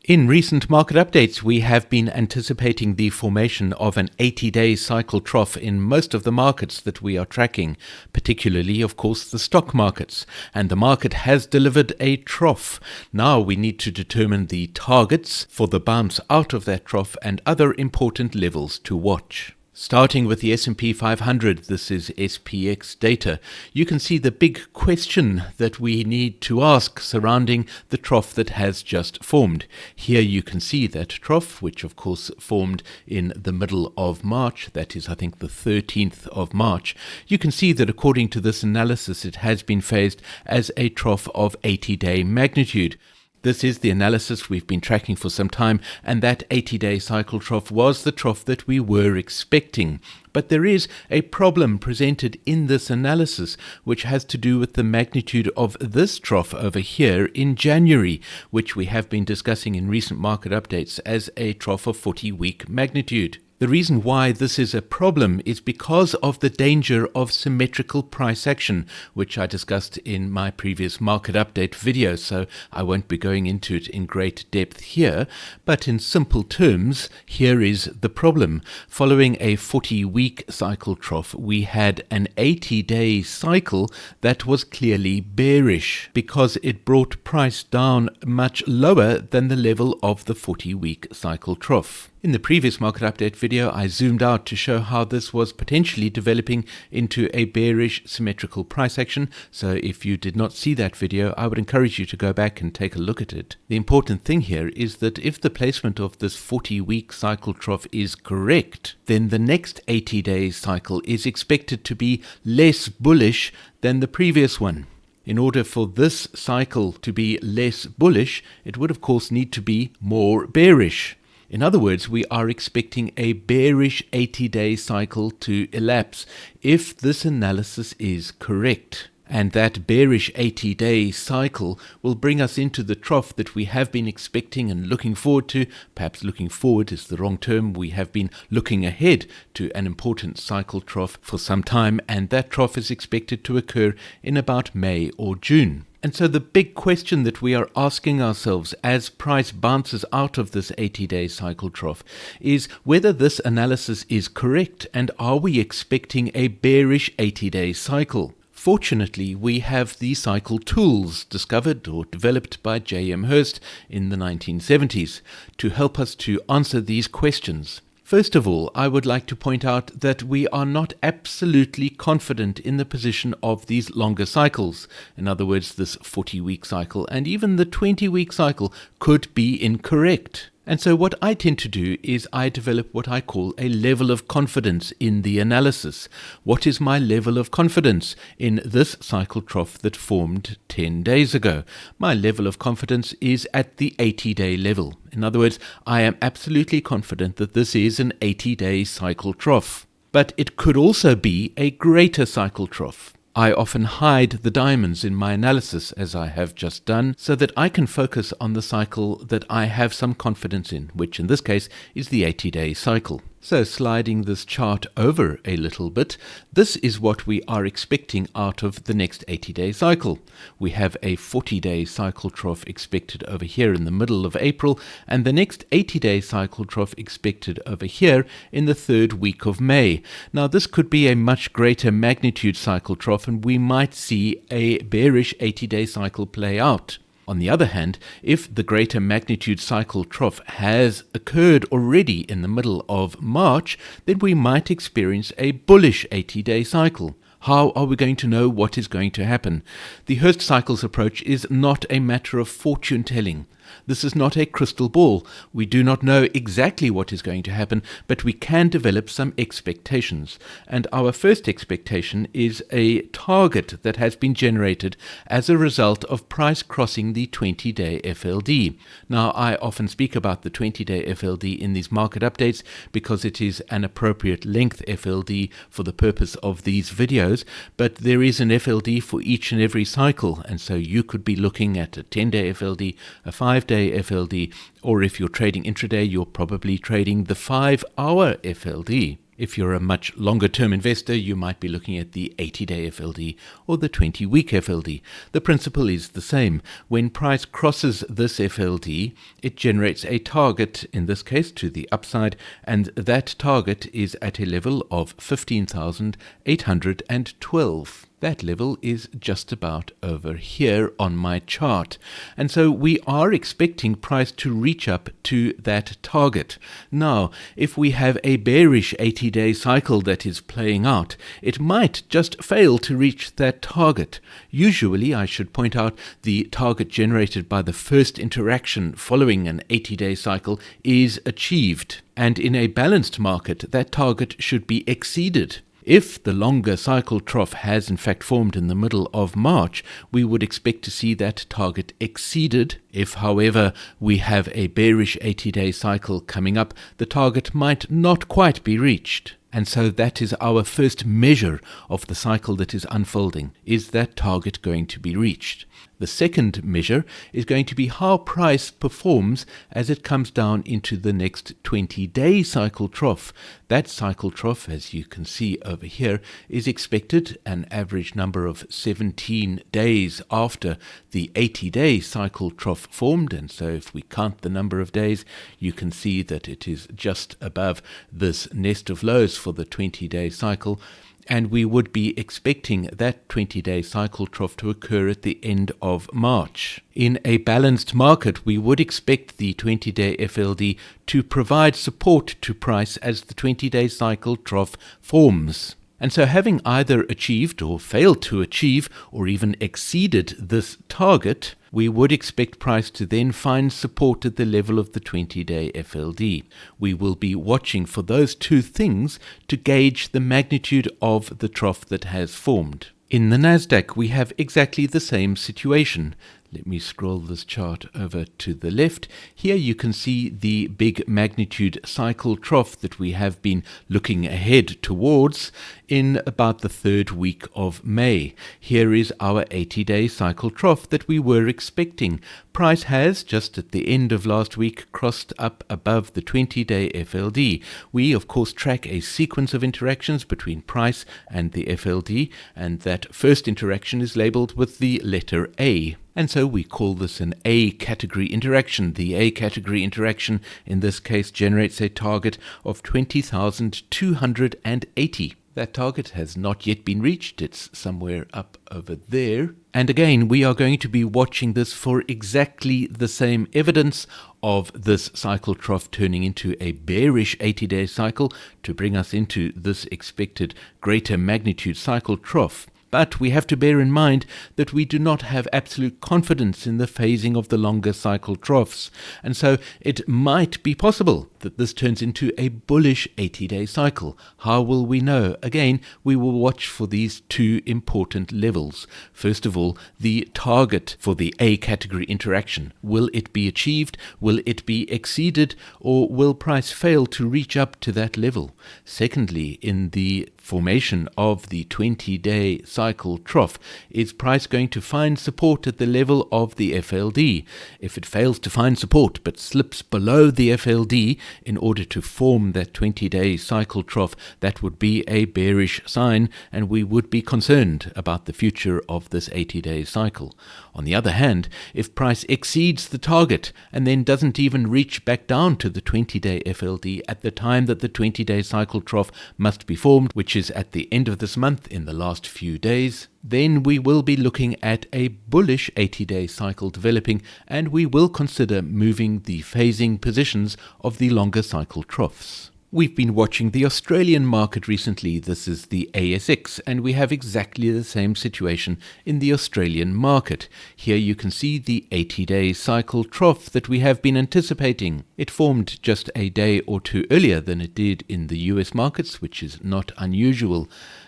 In recent market updates, we have been anticipating the formation of an 80-day cycle trough in most of the markets that we are tracking, particularly, of course, the stock markets. And the market has delivered a trough. Now we need to determine the targets for the bounce out of that trough and other important levels to watch. Starting with the S&P 500, this is SPX data, you can see the big question that we need to ask surrounding the trough that has just formed. Here you can see that trough, which of course formed in the middle of March, that is I think the 13th of March. You can see that according to this analysis it has been phased as a trough of 80-day magnitude. This is the analysis we've been tracking for some time, and that 80-day cycle trough was the trough that we were expecting. But there is a problem presented in this analysis, which has to do with the magnitude of this trough over here in January, which we have been discussing in recent market updates as a trough of 40-week magnitude. The reason why this is a problem is because of the danger of symmetrical price action, which I discussed in my previous market update video, so I won't be going into it in great depth here. But in simple terms, here is the problem. Following a 40-week cycle trough, we had an 80-day cycle that was clearly bearish because it brought price down much lower than the level of the 40-week cycle trough. In the previous market update video, I zoomed out to show how this was potentially developing into a bearish symmetrical price action. So if you did not see that video, I would encourage you to go back and take a look at it. The important thing here is that if the placement of this 40-week cycle trough is correct, then the next 80-day cycle is expected to be less bullish than the previous one. In order for this cycle to be less bullish, it would of course need to be more bearish. In other words, we are expecting a bearish 80-day cycle to elapse if this analysis is correct. And that bearish 80-day cycle will bring us into the trough that we have been expecting and looking forward to. Perhaps looking forward is the wrong term. We have been looking ahead to an important cycle trough for some time, and that trough is expected to occur in about May or June. And so the big question that we are asking ourselves as price bounces out of this 80-day cycle trough is whether this analysis is correct, and are we expecting a bearish 80-day cycle? Fortunately, we have the cycle tools discovered or developed by Hurst in the 1970s to help us to answer these questions. First of all, I would like to point out that we are not absolutely confident in the position of these longer cycles. In other words, this 40-week cycle and even the 20-week cycle could be incorrect. And so what I tend to do is I develop what I call a level of confidence in the analysis. What is my level of confidence in this cycle trough that formed 10 days ago? My level of confidence is at the 80-day level. In other words, I am absolutely confident that this is an 80-day cycle trough. But it could also be a greater cycle trough. I often hide the diamonds in my analysis, as I have just done, so that I can focus on the cycle that I have some confidence in, which in this case is the 80-day cycle. So sliding this chart over a little bit, this is what we are expecting out of the next 80-day cycle. We have a 40-day cycle trough expected over here in the middle of April, and the next 80-day cycle trough expected over here in the third week of May. Now this could be a much greater magnitude cycle trough, and we might see a bearish 80-day cycle play out. On the other hand, if the greater magnitude cycle trough has occurred already in the middle of March, then we might experience a bullish 80-day cycle. How are we going to know what is going to happen? The Hurst cycles approach is not a matter of fortune telling. This is not a crystal ball. We do not know exactly what is going to happen, but we can develop some expectations. And our first expectation is a target that has been generated as a result of price crossing the 20-day FLD. Now, I often speak about the 20-day FLD in these market updates because it is an appropriate length FLD for the purpose of these videos, but there is an FLD for each and every cycle, and so you could be looking at a 10-day FLD, a 5-day FLD, or if you're trading intraday, you're probably trading the 5-hour FLD. If you're a much longer term investor, you might be looking at the 80-day FLD or the 20-week FLD. The principle is the same. When price crosses this FLD, it generates a target, in this case to the upside, and that target is at a level of 15,812. That level is just about over here on my chart. And so we are expecting price to reach up to that target. Now, if we have a bearish 80-day cycle that is playing out, it might just fail to reach that target. Usually, I should point out, the target generated by the first interaction following an 80-day cycle is achieved. And in a balanced market, that target should be exceeded. If the longer cycle trough has in fact formed in the middle of March, we would expect to see that target exceeded. If, however, we have a bearish 80-day cycle coming up, the target might not quite be reached. And so that is our first measure of the cycle that is unfolding. Is that target going to be reached? The second measure is going to be how price performs as it comes down into the next 20-day cycle trough. That cycle trough, as you can see over here, is expected an average number of 17 days after the 80-day cycle trough formed. And so if we count the number of days, you can see that it is just above this nest of lows for the 20-day cycle. And we would be expecting that 20-day cycle trough to occur at the end of March. In a balanced market, we would expect the 20-day FLD to provide support to price as the 20-day cycle trough forms. And so having either achieved or failed to achieve or even exceeded this target, we would expect price to then find support at the level of the 20-day FLD. We will be watching for those two things to gauge the magnitude of the trough that has formed. In the Nasdaq, we have exactly the same situation. Let me scroll this chart over to the left. Here you can see the big magnitude cycle trough that we have been looking ahead towards in about the third week of May. Here is our 80-day cycle trough that we were expecting. Price has, just at the end of last week, crossed up above the 20-day FLD. We, of course, track a sequence of interactions between price and the FLD, and that first interaction is labeled with the letter A. And so we call this an A category interaction. The A category interaction in this case generates a target of 20,280. That target has not yet been reached. It's somewhere up over there. And again, we are going to be watching this for exactly the same evidence of this cycle trough turning into a bearish 80-day cycle to bring us into this expected greater magnitude cycle trough. But we have to bear in mind that we do not have absolute confidence in the phasing of the longer cycle troughs. And so it might be possible that this turns into a bullish 80-day cycle. How will we know? Again, we will watch for these two important levels. First of all, the target for the A category interaction. Will it be achieved? Will it be exceeded? Or will price fail to reach up to that level? Secondly, in the formation of the 20-day cycle trough, is price going to find support at the level of the FLD? If it fails to find support but slips below the FLD in order to form that 20-day cycle trough, that would be a bearish sign, and we would be concerned about the future of this 80-day cycle. On the other hand, if price exceeds the target and then doesn't even reach back down to the 20-day FLD at the time that the 20-day cycle trough must be formed, which is at the end of this month in the last few days, then we will be looking at a bullish 80-day cycle developing, and we will consider moving the phasing positions of the longer cycle troughs. We've been watching the Australian market recently. This is the ASX, and we have exactly the same situation in the Australian market. Here you can see the 80-day cycle trough that we have been anticipating. It formed just a day or two earlier than it did in the US markets, which is not unusual.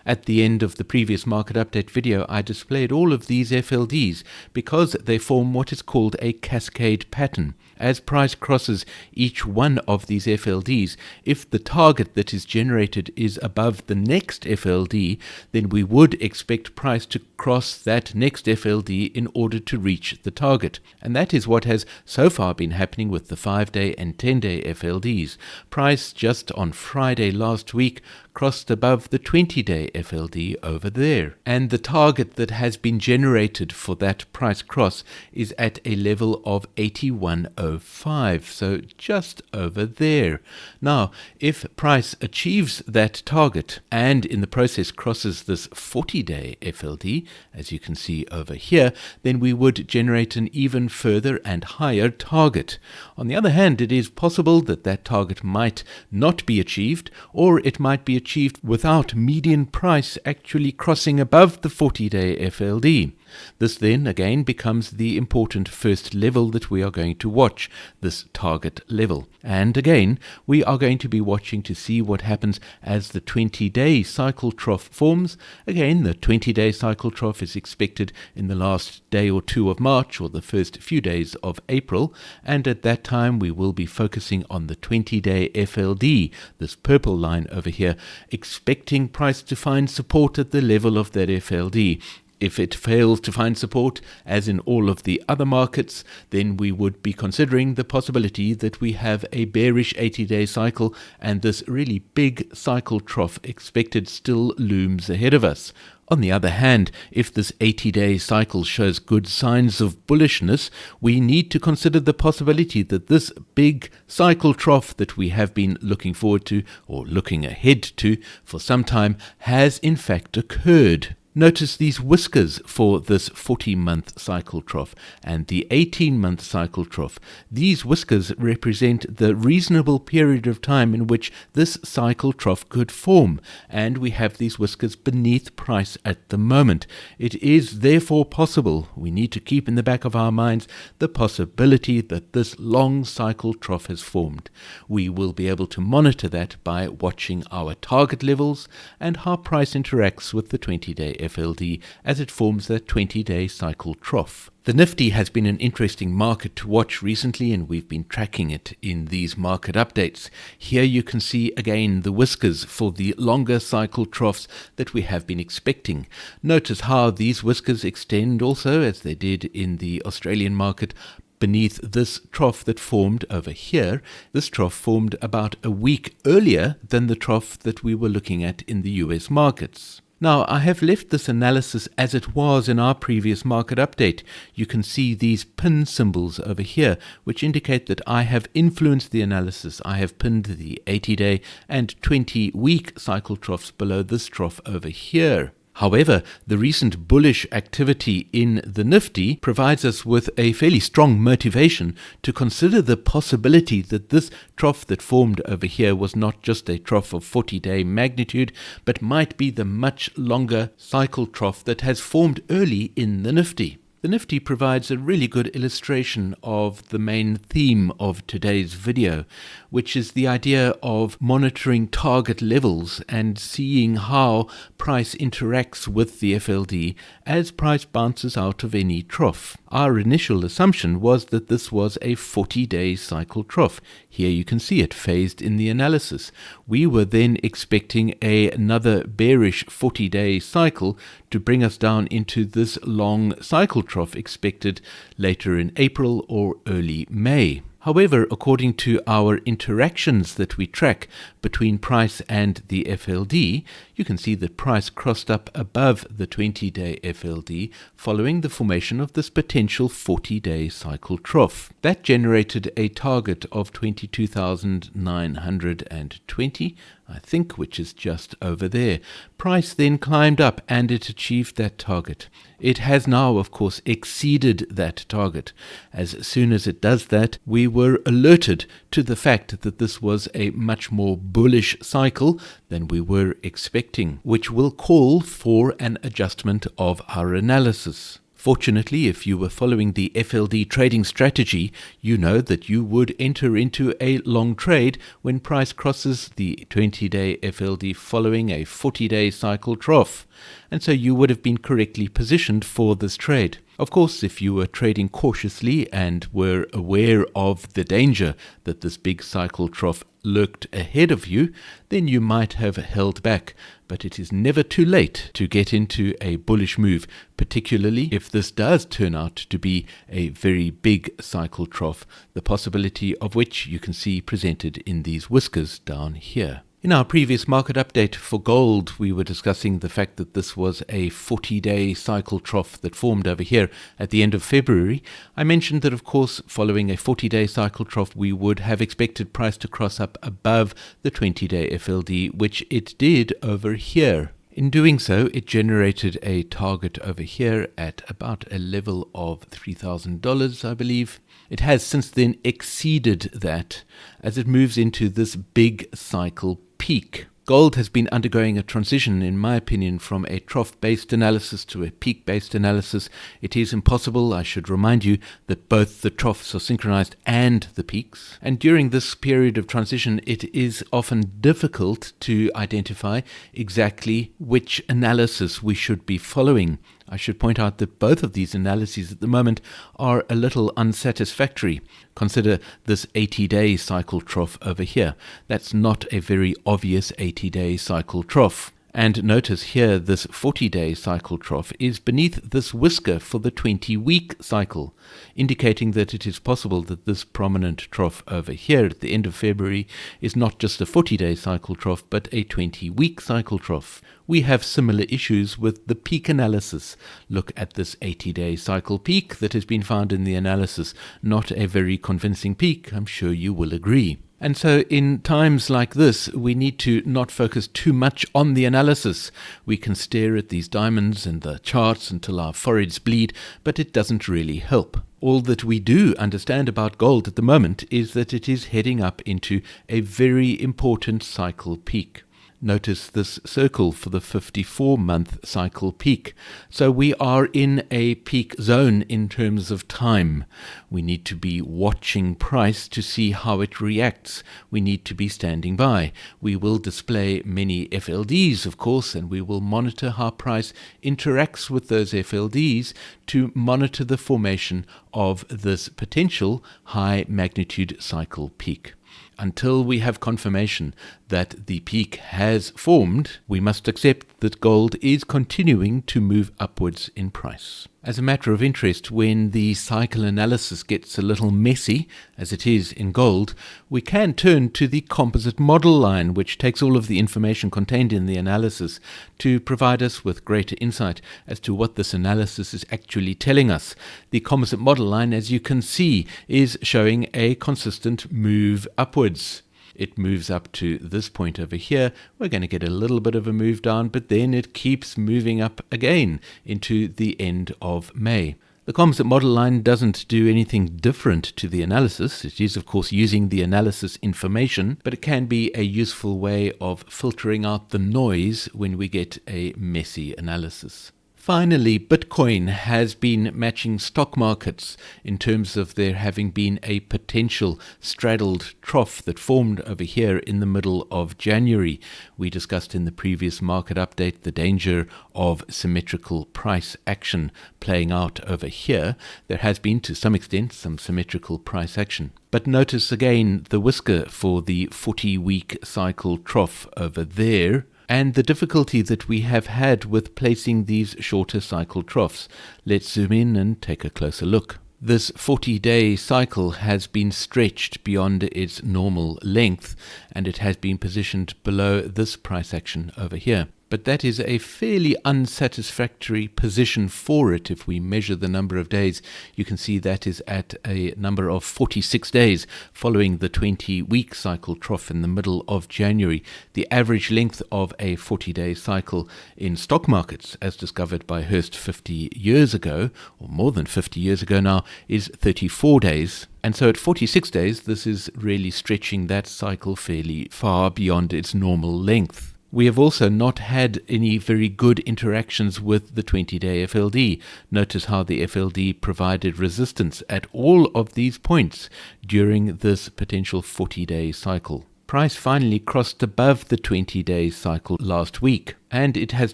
At the end of the previous market update video, I displayed all of these FLDs because they form what is called a cascade pattern. As price crosses each one of these FLDs, if the target that is generated is above the next FLD, then we would expect price to cross that next FLD in order to reach the target. And that is what has so far been happening with the 5-day and 10-day FLDs. Price just on Friday last week crossed above the 20-day FLD over there. And the target that has been generated for that price cross is at a level of 81.05, so just over there. Now, if price achieves that target and in the process crosses this 40-day FLD, as you can see over here, then we would generate an even further and higher target. On the other hand, it is possible that that target might not be achieved, or it might be achieved without median price actually crossing above the 40-day FLD. This then again becomes the important first level that we are going to watch, this target level. And again, we are going to be watching to see what happens as the 20-day cycle trough forms. Again, the 20-day cycle trough is expected in the last day or two of March or the first few days of April, and at that time we will be focusing on the 20-day FLD, this purple line over here, expecting price to find support at the level of that FLD. If it fails to find support, as in all of the other markets, then we would be considering the possibility that we have a bearish 80-day cycle, and this really big cycle trough expected still looms ahead of us. On the other hand, if this 80-day cycle shows good signs of bullishness, we need to consider the possibility that this big cycle trough that we have been looking forward to, or looking ahead to, for some time, has in fact occurred. Notice these whiskers for this 40-month cycle trough and the 18-month cycle trough. These whiskers represent the reasonable period of time in which this cycle trough could form, and we have these whiskers beneath price at the moment. It is therefore possible, we need to keep in the back of our minds the possibility that this long cycle trough has formed. We will be able to monitor that by watching our target levels and how price interacts with the 20-day FLD as it forms that 20-day cycle trough. The Nifty has been an interesting market to watch recently, and we've been tracking it in these market updates. Here you can see again the whiskers for the longer cycle troughs that we have been expecting. Notice how these whiskers extend also, as they did in the Australian market, beneath this trough that formed over here. This trough formed about a week earlier than the trough that we were looking at in the US markets. Now, I have left this analysis as it was in our previous market update. You can see these pin symbols over here, which indicate that I have influenced the analysis. I have pinned the 80-day and 20-week cycle troughs below this trough over here. However, the recent bullish activity in the Nifty provides us with a fairly strong motivation to consider the possibility that this trough that formed over here was not just a trough of 40-day magnitude, but might be the much longer cycle trough that has formed early in the Nifty. The Nifty provides a really good illustration of the main theme of today's video, which is the idea of monitoring target levels and seeing how price interacts with the FLD as price bounces out of any trough. Our initial assumption was that this was a 40-day cycle trough. Here you can see it phased in the analysis. We were then expecting another bearish 40-day cycle to bring us down into this long cycle trough expected later in April or early May. However, according to our interactions that we track between price and the FLD, you can see that price crossed up above the 20-day FLD following the formation of this potential 40-day cycle trough. That generated a target of 22,920, I think, which is just over there. Price then climbed up and it achieved that target. It has now, of course, exceeded that target. As soon as it does that, we were alerted to the fact that this was a much more bullish cycle than we were expecting, which will call for an adjustment of our analysis. Fortunately, if you were following the FLD trading strategy, you know that you would enter into a long trade when price crosses the 20-day FLD following a 40-day cycle trough. And so you would have been correctly positioned for this trade. Of course, if you were trading cautiously and were aware of the danger that this big cycle trough lurked ahead of you, then you might have held back. But it is never too late to get into a bullish move, particularly if this does turn out to be a very big cycle trough, the possibility of which you can see presented in these whiskers down here. In our previous market update for gold, we were discussing the fact that this was a 40-day cycle trough that formed over here at the end of February. I mentioned that, of course, following a 40-day cycle trough, we would have expected price to cross up above the 20-day FLD, which it did over here. In doing so, it generated a target over here at about a level of $3,000, I believe. It has since then exceeded that as it moves into this big cycle peak. Gold has been undergoing a transition, in my opinion, from a trough-based analysis to a peak-based analysis. It is impossible, I should remind you, that both the troughs are synchronized and the peaks. And during this period of transition, it is often difficult to identify exactly which analysis we should be following. I should point out that both of these analyses at the moment are a little unsatisfactory. Consider this 80-day cycle trough over here. That's not a very obvious 80-day cycle trough. And notice here this 40-day cycle trough is beneath this whisker for the 20-week cycle, indicating that it is possible that this prominent trough over here at the end of February is not just a 40-day cycle trough, but a 20-week cycle trough. We have similar issues with the peak analysis. Look at this 80-day cycle peak that has been found in the analysis. Not a very convincing peak, I'm sure you will agree. And so in times like this, we need to not focus too much on the analysis. We can stare at these diamonds and the charts until our foreheads bleed, but it doesn't really help. All that we do understand about gold at the moment is that it is heading up into a very important cycle peak. Notice this circle for the 54-month cycle peak. So we are in a peak zone in terms of time. We need to be watching price to see how it reacts. We need to be standing by. We will display many FLDs, of course, and we will monitor how price interacts with those FLDs to monitor the formation of this potential high magnitude cycle peak. Until we have confirmation that the peak has formed, we must accept that gold is continuing to move upwards in price. As a matter of interest, when the cycle analysis gets a little messy, as it is in gold, we can turn to the composite model line, which takes all of the information contained in the analysis to provide us with greater insight as to what this analysis is actually telling us. The composite model line, as you can see, is showing a consistent move upwards. It moves up to this point over here. We're going to get a little bit of a move down, but then it keeps moving up again into the end of May. The composite model line doesn't do anything different to the analysis. It is, of course, using the analysis information, but it can be a useful way of filtering out the noise when we get a messy analysis. Finally, Bitcoin has been matching stock markets in terms of there having been a potential straddled trough that formed over here in the middle of January. We discussed in the previous market update the danger of symmetrical price action playing out over here. There has been, to some extent, some symmetrical price action. But notice again the whisker for the 40-week cycle trough over there, and the difficulty that we have had with placing these shorter cycle troughs. Let's zoom in and take a closer look. This 40-day cycle has been stretched beyond its normal length, and it has been positioned below this price action over here. But that is a fairly unsatisfactory position for it. If we measure the number of days, you can see that is at a number of 46 days following the 20-week cycle trough in the middle of January. The average length of a 40-day cycle in stock markets, as discovered by Hurst 50 years ago, or more than 50 years ago now, is 34 days. And so at 46 days, this is really stretching that cycle fairly far beyond its normal length. We have also not had any very good interactions with the 20-day FLD. Notice how the FLD provided resistance at all of these points during this potential 40-day cycle. Price finally crossed above the 20-day cycle last week, and it has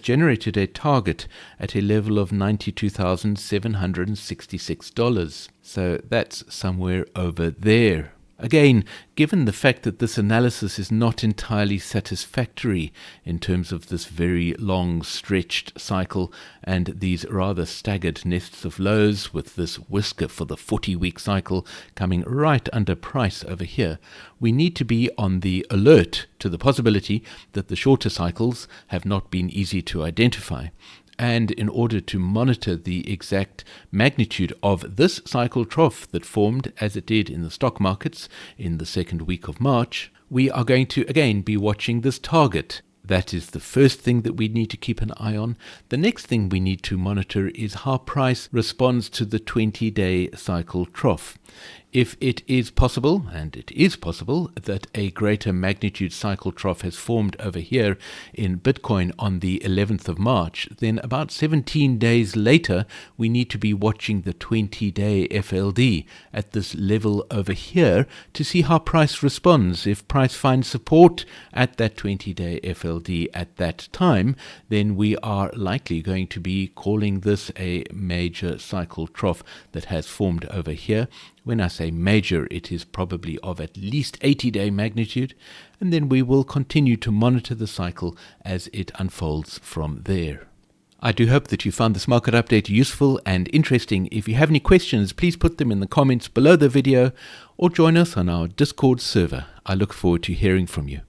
generated a target at a level of $92,766. So that's somewhere over there. Again, given the fact that this analysis is not entirely satisfactory in terms of this very long stretched cycle and these rather staggered nests of lows with this whisker for the 40-week cycle coming right under price over here, we need to be on the alert to the possibility that the shorter cycles have not been easy to identify. And in order to monitor the exact magnitude of this cycle trough that formed as it did in the stock markets in the second week of March, we are going to again be watching this target. That is the first thing that we need to keep an eye on. The next thing we need to monitor is how price responds to the 20-day cycle trough. If it is possible, and it is possible, that a greater magnitude cycle trough has formed over here in Bitcoin on the 11th of March, then about 17 days later, we need to be watching the 20-day FLD at this level over here to see how price responds. If price finds support at that 20-day FLD at that time, then we are likely going to be calling this a major cycle trough that has formed over here. When I say major, it is probably of at least 80-day magnitude, and then we will continue to monitor the cycle as it unfolds from there. I do hope that you found this market update useful and interesting. If you have any questions, please put them in the comments below the video or join us on our Discord server. I look forward to hearing from you.